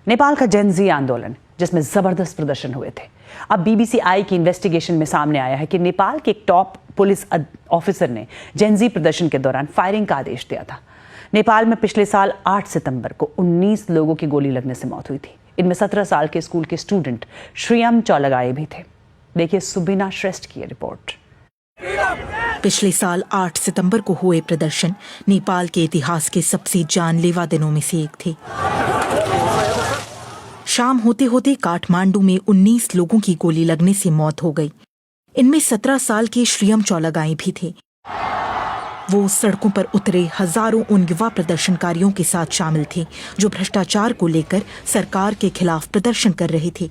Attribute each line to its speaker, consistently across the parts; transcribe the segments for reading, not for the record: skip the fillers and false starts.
Speaker 1: नेपाल का जेनजी आंदोलन जिसमें जबरदस्त प्रदर्शन हुए थे। अब बीबीसी आई की इन्वेस्टिगेशन में सामने आया है कि नेपाल के एक टॉप पुलिस ऑफिसर ने जेनजी प्रदर्शन के दौरान फायरिंग का आदेश दिया था। नेपाल में पिछले साल 8 सितंबर को 19 लोगों की गोली लगने से मौत हुई थी। इनमें 17 साल के स्कूल के स्टूडेंट श्रीयम चौलगाई भी थे। देखिए सुबीना श्रेष्ठ की रिपोर्ट।
Speaker 2: पिछले साल 8 सितंबर को हुए प्रदर्शन नेपाल के इतिहास के सबसे जानलेवा दिनों में से एक थे। शाम होते होते काठमांडू में 19 लोगों की गोली लगने से मौत हो गई। इनमें 17 साल के श्रीयम चौलगाई भी थे। वो सड़कों पर उतरे हजारों उन युवा प्रदर्शनकारियों के साथ शामिल थे जो भ्रष्टाचार को लेकर सरकार के खिलाफ प्रदर्शन कर रहे थे।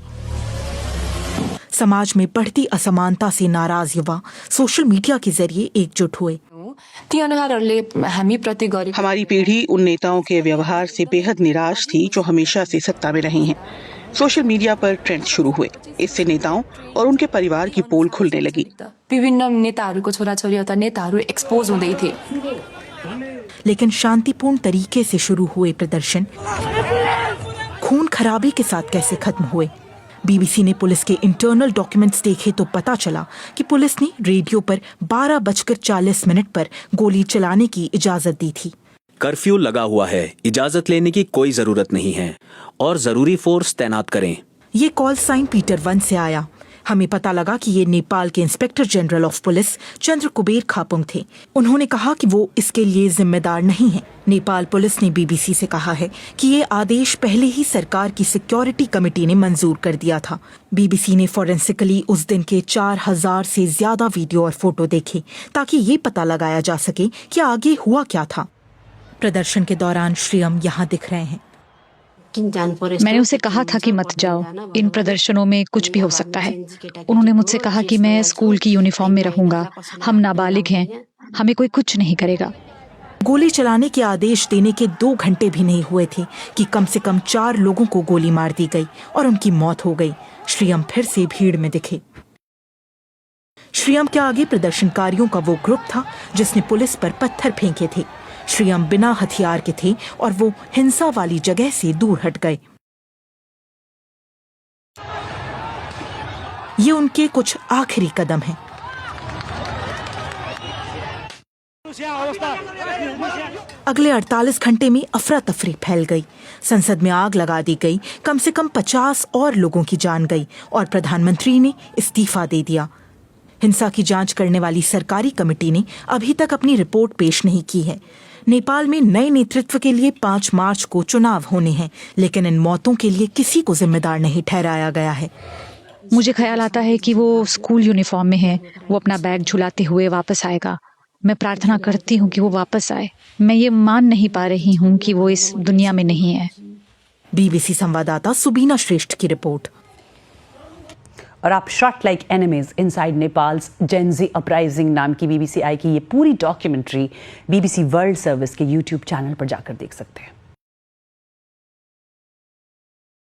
Speaker 2: समाज में बढ़ती असमानता से नाराज युवा सोशल मीडिया के जरिए एकजुट हुए।
Speaker 3: हमारी पीढ़ी उन नेताओं के व्यवहार से बेहद निराश थी जो हमेशा से सत्ता में रहे हैं। सोशल मीडिया पर ट्रेंड शुरू हुए। इससे नेताओं और उनके परिवार की पोल खुलने लगी।
Speaker 4: विभिन्न नेताहरूको छोराछोरी अथवा नेताहरू एक्सपोज हुँदै थे।
Speaker 2: लेकिन शांतिपूर्ण तरीके से शुरू हुए प्रदर्शन खून खराबे के साथ कैसे खत्म हुए? बीबीसी ने पुलिस के इंटरनल डॉक्यूमेंट्स देखे तो पता चला कि पुलिस ने रेडियो पर 12:40 पर गोली चलाने की इजाजत दी थी।
Speaker 5: कर्फ्यू लगा हुआ है, इजाजत लेने की कोई जरूरत नहीं है और जरूरी फोर्स तैनात करें।
Speaker 2: ये कॉल साइन पीटर 1 से आया। हमें पता लगा कि ये नेपाल के इंस्पेक्टर जनरल ऑफ पुलिस चंद्र कुबेर खापुंग थे। उन्होंने कहा कि वो इसके लिए जिम्मेदार नहीं है। नेपाल पुलिस ने बीबीसी से कहा है कि ये आदेश पहले ही सरकार की सिक्योरिटी कमेटी ने मंजूर कर दिया था। बीबीसी ने फॉरेंसिकली उस दिन के 4000 से ज्यादा वीडियो और फोटो देखे ताकि ये पता लगाया जा सके कि आगे हुआ क्या था। प्रदर्शन के दौरान श्रीयम यहाँ दिख रहे हैं।
Speaker 6: मैंने उसे कहा था कि मत जाओ, इन प्रदर्शनों में कुछ भी हो सकता है। उन्होंने मुझसे कहा कि मैं स्कूल की यूनिफॉर्म में रहूंगा, हम नाबालिग हैं, हमें कोई कुछ नहीं करेगा।
Speaker 2: गोली चलाने के आदेश देने के 2 घंटे भी नहीं हुए थे कि कम से कम 4 लोगों को गोली मार दी गई और उनकी मौत हो गई। श्रीयम फिर से भीड़ में दिखे। श्रीयम के आगे प्रदर्शनकारियों का वो ग्रुप था जिसने पुलिस पर पत्थर फेंके थे। श्रीयम बिना हथियार के थे और वो हिंसा वाली जगह से दूर हट गए। ये उनके कुछ आखिरी कदम हैं। अगले 48 घंटे में अफरा तफरी फैल गई। संसद में आग लगा दी गई। कम से कम 50 और लोगों की जान गई और प्रधानमंत्री ने इस्तीफा दे दिया। हिंसा की जांच करने वाली सरकारी कमेटी ने अभी तक अपनी रिपोर्ट पेश नहीं की है। नेपाल में नए नेतृत्व के लिए 5 मार्च को चुनाव होने हैं, लेकिन इन मौतों के लिए किसी को जिम्मेदार नहीं ठहराया गया है।
Speaker 6: मुझे ख्याल आता है कि वो स्कूल यूनिफॉर्म में है, वो अपना बैग झुलाते हुए वापस आएगा। मैं प्रार्थना करती हूँ कि वो वापस आए। मैं ये मान नहीं पा रही हूँ कि वो इस दुनिया में नहीं है।
Speaker 2: बीबीसी संवाददाता सुबीना श्रेष्ठ की रिपोर्ट।
Speaker 1: और आप shot like enemies inside Nepals Gen Z uprising नाम की बीबीसी आई की ये पूरी डॉक्यूमेंट्री बीबीसी वर्ल्ड सर्विस के यूट्यूब चैनल पर जाकर देख सकते हैं।